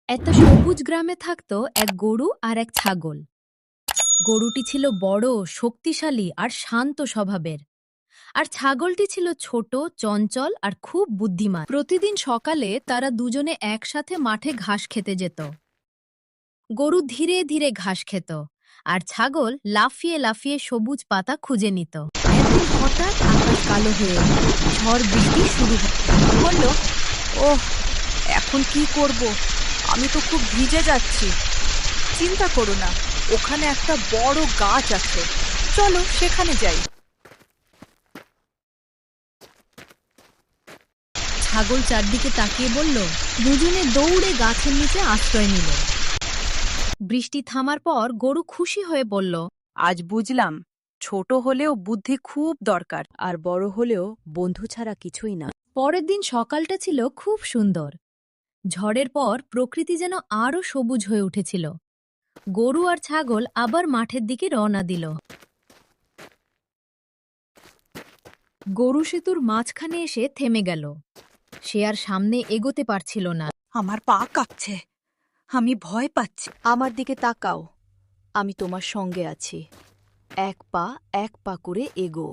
একটা সবুজ গ্রামে থাকতো এক গরু আর এক ছাগল। গরুটি ছিল বড়, শক্তিশালী আর শান্ত স্বভাবের, আর ছাগলটি ছিল ছোট, চঞ্চল আর খুব বুদ্ধিমান। প্রতিদিন সকালে তারা দুজনে একসাথে মাঠে ঘাস খেতে যেত। গরু ধীরে ধীরে ঘাস খেত, আর ছাগল লাফিয়ে লাফিয়ে সবুজ পাতা খুঁজে নিত। একদিন হঠাৎ আকাশ কালো হয়ে এলো। ঝড় বৃষ্টি শুরু হলো। বলল, ওহ, এখন কি করব? আমি তো খুব ভিজে যাচ্ছি। চিন্তা করো না, ওখানে একটা বড় গাছ আছে, চলো সেখানে যাই। ছাগল চারদিকে তাকিয়ে বলল। দুজনে দৌড়ে গাছের নিচে আশ্রয় নিল। বৃষ্টি থামার পর গরু খুশি হয়ে বলল, আজ বুঝলাম, ছোট হলেও বুদ্ধি খুব দরকার, আর বড় হলেও বন্ধু ছাড়া কিছুই না। পরের দিন সকালটা ছিল খুব সুন্দর। ঝড়ের পর প্রকৃতি যেন আরও সবুজ হয়ে উঠেছিল। গরু আর ছাগল আবার মাঠের দিকে রওনা দিল। গরু সেতুর মাঝখানে এসে থেমে গেল। সে আর সামনে এগোতে পারছিল না। আমার পা কাঁপছে, আমি ভয় পাচ্ছি। আমার দিকে তাকাও, আমি তোমার সঙ্গে আছি। এক পা এক পা করে এগো।